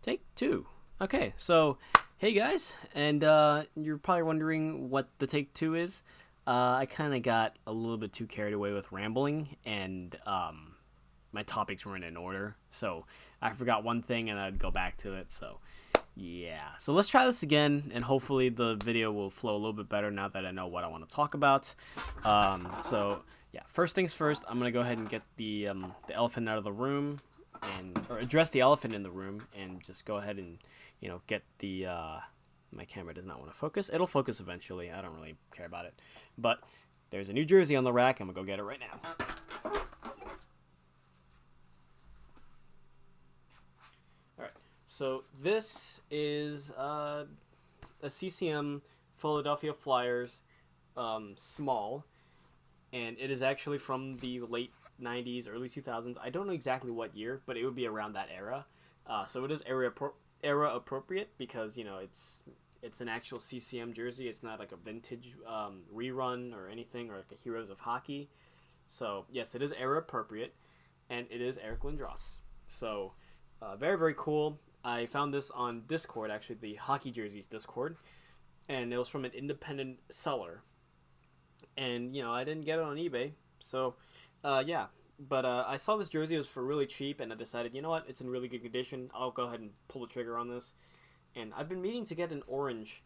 Take two. Okay, so hey guys, and you're probably wondering what the take two is. I kind of got a little bit too carried away with rambling, and my topics weren't in order, so I forgot one thing, and I'd go back to it. So yeah, so let's try this again, and hopefully the video will flow a little bit better now that I know what I want to talk about. So yeah, first things first, I'm gonna go ahead and get the elephant out of the room or address the elephant in the room and just go ahead and get the my camera does not want to focus. It'll focus eventually. I don't really care about it, but there's a new jersey on the rack. I'm gonna go get it right now. All right, so this is a CCM Philadelphia Flyers small, and it is actually from the late 90s, early 2000s. I don't know exactly what year, but it would be around that era. So it is era appropriate because it's an actual CCM jersey. It's not like a vintage rerun or anything, or like a Heroes of Hockey. So yes, it is era appropriate, and it is Eric Lindros. So very, very cool. I found this on Discord, actually the Hockey Jerseys Discord, and it was from an independent seller. And I didn't get it on eBay, so yeah. But I saw this jersey was for really cheap, and I decided, you know what, it's in really good condition. I'll go ahead and pull the trigger on this. And I've been meaning to get an orange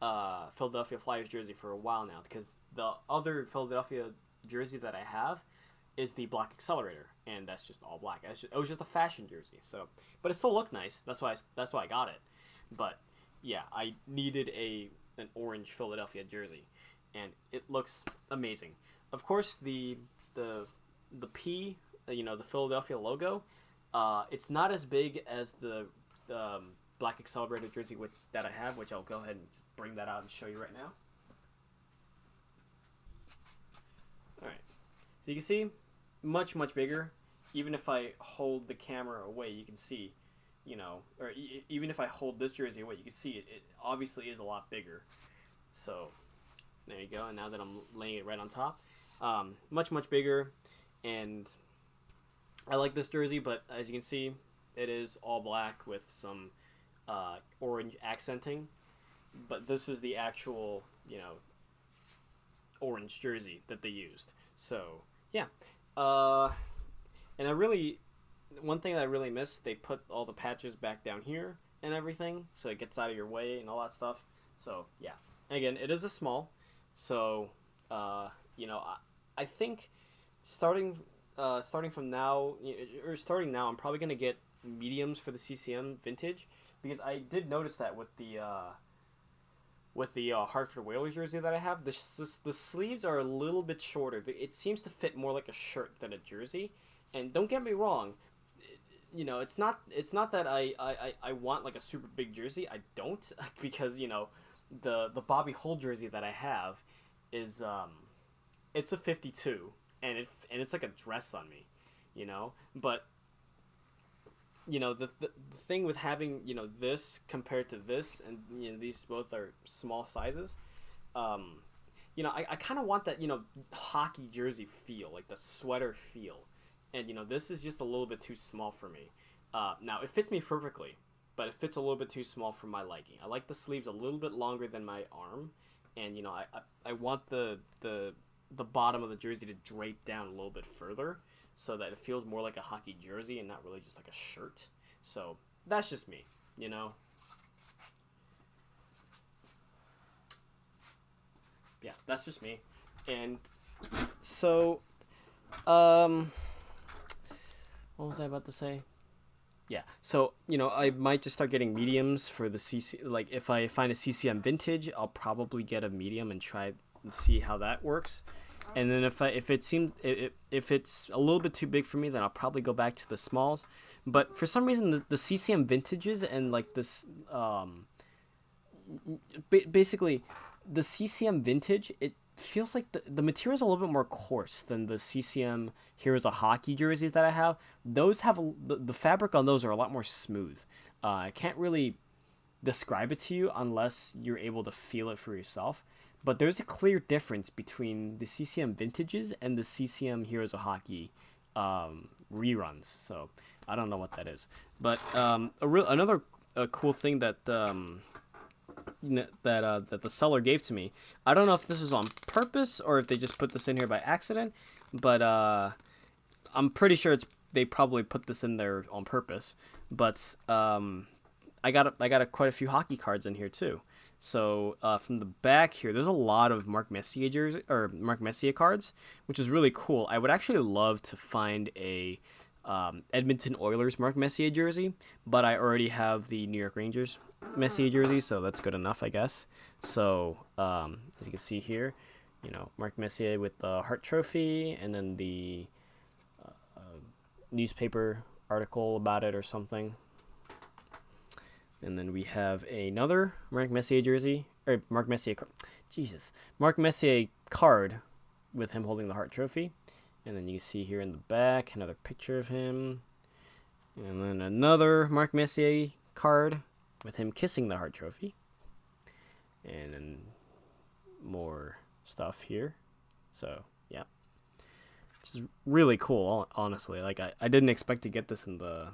Philadelphia Flyers jersey for a while now, because the other Philadelphia jersey that I have is the Black Accelerator, and that's just all black. It was just a fashion jersey, so but it still looked nice. That's why I got it. But yeah, I needed an orange Philadelphia jersey, and it looks amazing. Of course, the P, the Philadelphia logo, it's not as big as the Black Accelerator jersey that I have, which I'll go ahead and bring that out and show you right now. Alright, so you can see, much, much bigger. Even if I hold the camera away, you can see, even if I hold this jersey away, you can see it obviously is a lot bigger. So, there you go, and now that I'm laying it right on top, much, much bigger. And I like this jersey, but as you can see, it is all black with some orange accenting. But this is the actual, orange jersey that they used. So, yeah. And one thing that I really missed, they put all the patches back down here and everything, so it gets out of your way and all that stuff. So, yeah. And again, it is a small. So, I think starting from now, I'm probably gonna get mediums for the CCM vintage, because I did notice that with the Hartford Whalers jersey that I have, the sleeves are a little bit shorter. It seems to fit more like a shirt than a jersey. And don't get me wrong, it's not that I want like a super big jersey. I don't, because the Bobby Hull jersey that I have is it's a 52. And it's like a dress on me, But the thing with having this compared to this, and these both are small sizes. I kind of want that hockey jersey feel, like the sweater feel, and this is just a little bit too small for me. Now it fits me perfectly, but it fits a little bit too small for my liking. I like the sleeves a little bit longer than my arm, and I want the bottom of the jersey to drape down a little bit further, so that it feels more like a hockey jersey and not really just like a shirt. So that's just me, Yeah, that's just me. And so, what was I about to say? Yeah, so I might just start getting mediums for the CC. Like if I find a CCM vintage, I'll probably get a medium and try and see how that works. And then if it's a little bit too big for me, then I'll probably go back to the smalls. But for some reason, the CCM vintages and like this, basically, the CCM vintage, it feels like the material is a little bit more coarse than the CCM Heroes of Hockey jerseys that I have. Those have the fabric on those are a lot more smooth. I can't really describe it to you unless you're able to feel it for yourself. But there's a clear difference between the CCM vintages and the CCM Heroes of Hockey reruns. So I don't know what that is. But another a cool thing that that the seller gave to me. I don't know if this was on purpose or if they just put this in here by accident, but I'm pretty sure they probably put this in there on purpose. But I got quite a few hockey cards in here too. So from the back here, there's a lot of Mark Messier cards, which is really cool. I would actually love to find a Edmonton Oilers Mark Messier jersey, but I already have the New York Rangers Messier jersey, so that's good enough, I guess. So as you can see here, Mark Messier with the Hart Trophy, and then the newspaper article about it or something. And then we have another Mark Messier jersey, or Mark Messier card with him holding the Hart Trophy. And then you can see here in the back another picture of him. And then another Mark Messier card with him kissing the Hart Trophy. And then more stuff here. So, yeah. Which is really cool, honestly. Like, I didn't expect to get this in the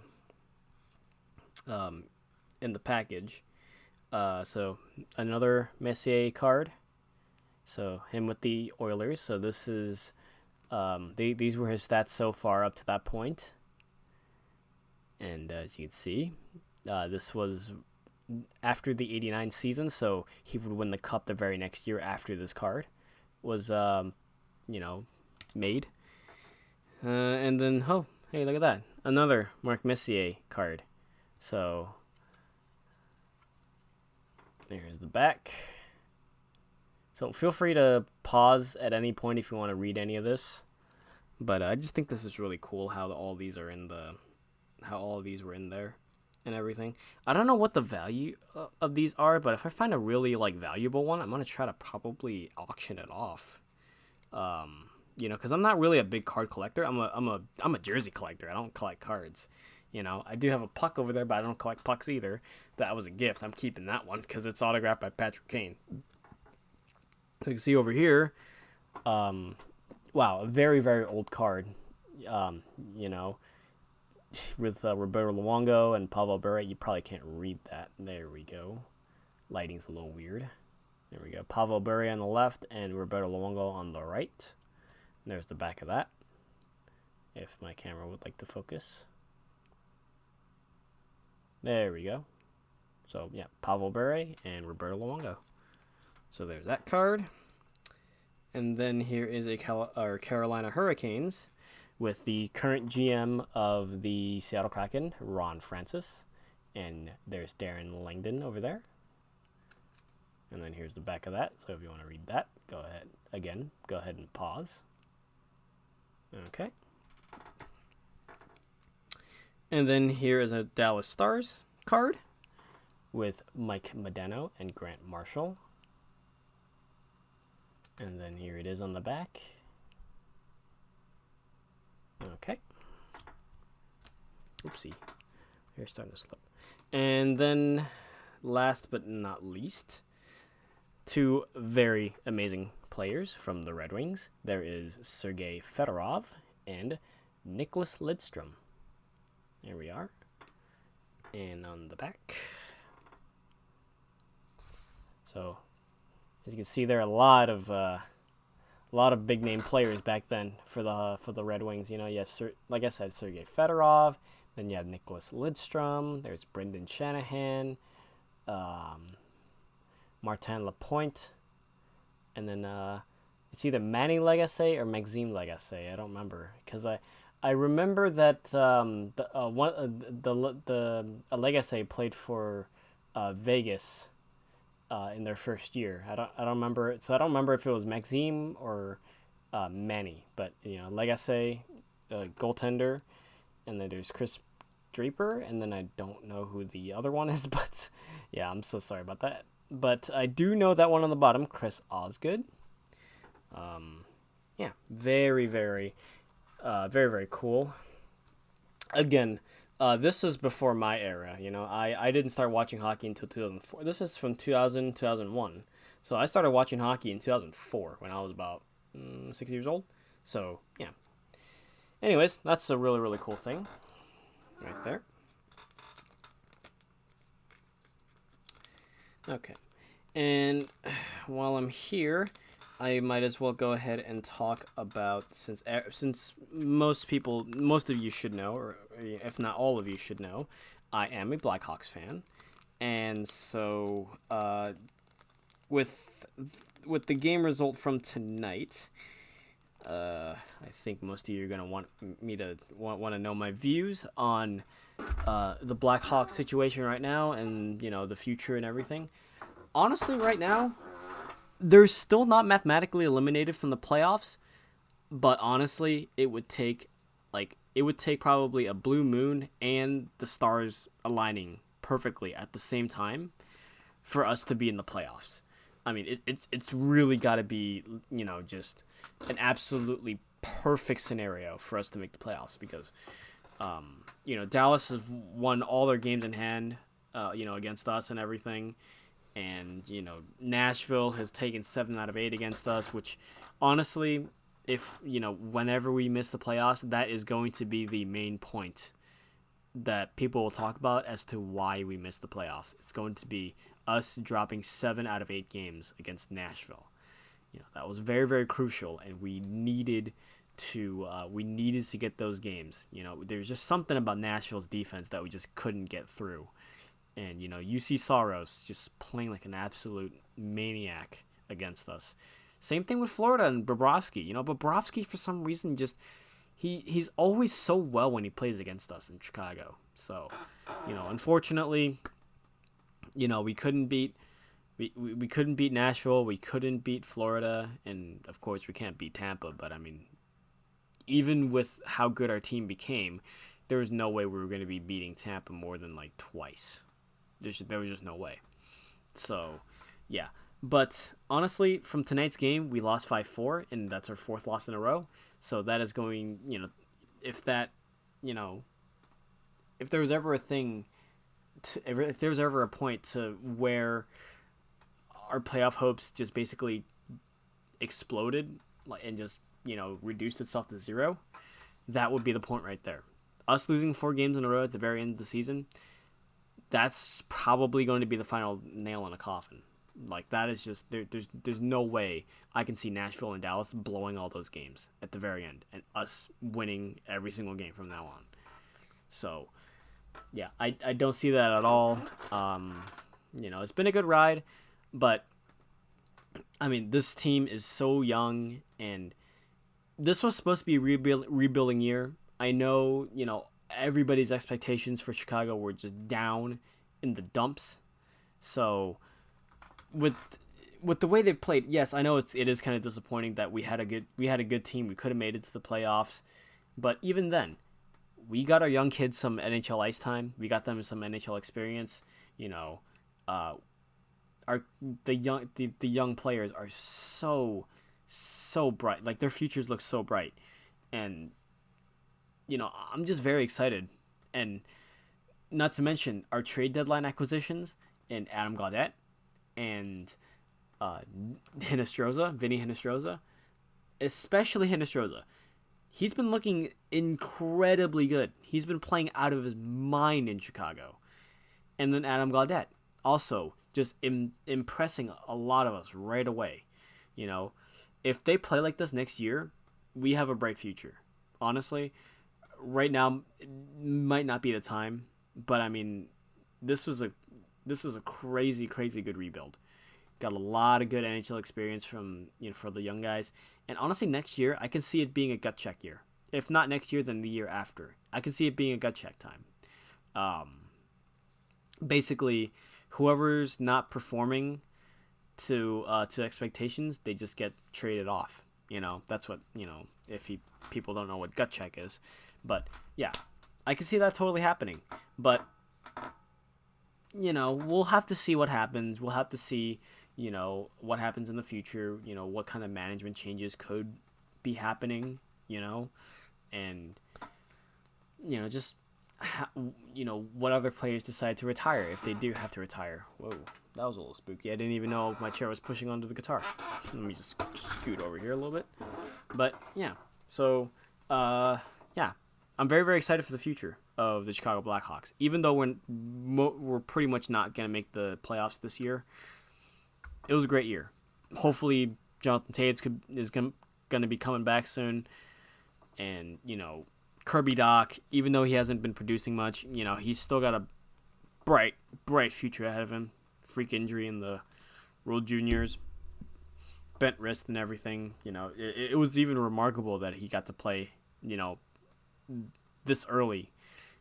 package. So another Messier card. So him with the Oilers. So this is these were his stats so far up to that point. And as you can see, this was after the 89 season, so he would win the cup the very next year after this card was made. And then hey, look at that. Another Mark Messier card. So there's the back. So feel free to pause at any point if you want to read any of this. But I just think this is really cool how all these were in there and everything. I don't know what the value of these are, but if I find a really valuable one, I'm gonna try to probably auction it off. Because I'm not really a big card collector. I'm a jersey collector. I don't collect cards. I do have a puck over there, but I don't collect pucks either. That was a gift. I'm keeping that one because it's autographed by Patrick Kane. So you can see over here, wow, a very, very old card, with Roberto Luongo and Pavel Bure. You probably can't read that. There we go. Lighting's a little weird. There we go. Pavel Bure on the left and Roberto Luongo on the right. And there's the back of that, if my camera would like to focus. There we go. So, yeah, Pavel Bure and Roberto Luongo. So there's that card. And then here is our Carolina Hurricanes with the current GM of the Seattle Kraken, Ron Francis. And there's Darren Langdon over there. And then here's the back of that. So if you want to read that, go ahead and pause. Okay. And then here is a Dallas Stars card with Mike Modano and Grant Marshall. And then here it is on the back. Okay. Oopsie. Here's starting to slip. And then last but not least, two very amazing players from the Red Wings. There is Sergei Fedorov and Nicholas Lidstrom. There we are. And on the back. So, as you can see, there are a lot of big name players back then for the Red Wings. You have, like I said, Sergei Fedorov. Then you have Nicholas Lidstrom. There's Brendan Shanahan, Martin Lapointe, and then it's either Manny Legace or Maxime Legace. I don't remember because I remember that a Legace played for Vegas in their first year. I don't remember. So I don't remember if it was Maxime or Manny, but Legace, goaltender, and then there's Chris Draper, and then I don't know who the other one is, but yeah, I'm so sorry about that. But I do know that one on the bottom, Chris Osgood. Yeah, very, very, very, very cool. Again, this is before my era. I didn't start watching hockey until 2004. This is from 2001. So I started watching hockey in 2004 when I was about 6 years old. So, yeah. Anyways, that's a really, really cool thing right there. Okay. And while I'm here, I might as well go ahead and talk about since most of you should know, or if not all of you should know, I am a Blackhawks fan, and so with with the game result from tonight, I think most of you are gonna want me to want to know my views on the Blackhawks situation right now, and the future and everything. Honestly, right now, they're still not mathematically eliminated from the playoffs, but honestly, it would take probably a blue moon and the stars aligning perfectly at the same time for us to be in the playoffs. I mean, it's really got to be, just an absolutely perfect scenario for us to make the playoffs because Dallas has won all their games in hand, against us and everything. And, Nashville has taken 7 out of 8 against us, which honestly, if, whenever we miss the playoffs, that is going to be the main point that people will talk about as to why we missed the playoffs. It's going to be us dropping 7 out of 8 games against Nashville. That was very, very crucial, and we needed to get those games. There's just something about Nashville's defense that we just couldn't get through. And, UC Soros just playing like an absolute maniac against us. Same thing with Florida and Bobrovsky. Bobrovsky, for some reason, just he's always so well when he plays against us in Chicago. So, unfortunately, we couldn't beat we couldn't beat Nashville. We couldn't beat Florida. And, of course, we can't beat Tampa. But, I mean, even with how good our team became, there was no way we were going to be beating Tampa more than, like, twice. There was just no way. So, yeah. But honestly, from tonight's game, we lost 5-4, and that's our 4th loss in a row. So that is going, if that, if there was ever a thing, if there was ever a point to where our playoff hopes just basically exploded and just, reduced itself to 0, that would be the point right there. Us losing 4 games in a row at the very end of the season, that's probably going to be the final nail in a coffin. Like, that is just there's no way I can see Nashville and Dallas blowing all those games at the very end and us winning every single game from now on. So, yeah, I don't see that at all. It's been a good ride, but I mean, this team is so young, and this was supposed to be a rebuilding year. I know, everybody's expectations for Chicago were just down in the dumps. So with the way they've played, yes, I know it is kind of disappointing that we had a good team. We could have made it to the playoffs, but even then, we got our young kids some NHL ice time. We got them some NHL experience. The young players are so bright. Like, their futures look so bright, and I'm just very excited. And not to mention our trade deadline acquisitions in Adam Gaudette and Vinny Hinostroza, especially Hinostroza. He's been looking incredibly good. He's been playing out of his mind in Chicago. And then Adam Gaudette, also just impressing a lot of us right away. If they play like this next year, we have a bright future. Honestly, right now might not be the time, but I mean, this was a crazy good rebuild. Got a lot of good NHL experience from for the young guys, and honestly, next year I can see it being a gut check year. If not next year, then the year after. I can see it being a gut check time. Basically, whoever's not performing to expectations, they just get traded off. That's what if people don't know what gut check is. But yeah, I can see that totally happening. But we'll have to see what happens. We'll have to see what happens in the future. What kind of management changes could be happening. And just what other players decide to retire if they do have to retire. Whoa, that was a little spooky. I didn't even know my chair was pushing onto the guitar. Let me just scoot over here a little bit. But yeah, so yeah, I'm very, very excited for the future. of the Chicago Blackhawks. Even though we're pretty much not going to make the playoffs this year, it was a great year. Hopefully, Jonathan Toews is going to be coming back soon. And, Kirby Dach, even though he hasn't been producing much, he's still got a bright future ahead of him. Freak injury in the World Juniors, bent wrist and everything. It was even remarkable that he got to play, this early.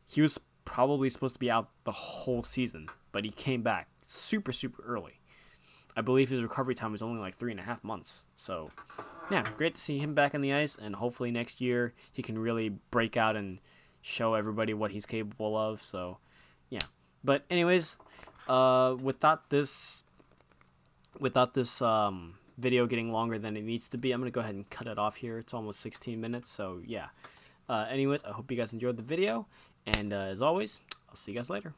He was probably supposed to be out the whole season, but he came back super early. I believe his recovery time was only like 3.5 months. So, yeah, great to see him back on the ice, and hopefully next year he can really break out and show everybody what he's capable of. So, yeah. But anyways, without this video getting longer than it needs to be, I'm gonna go ahead and cut it off here. It's almost 16 minutes, so yeah. Anyways, I hope you guys enjoyed the video, and as always, I'll see you guys later.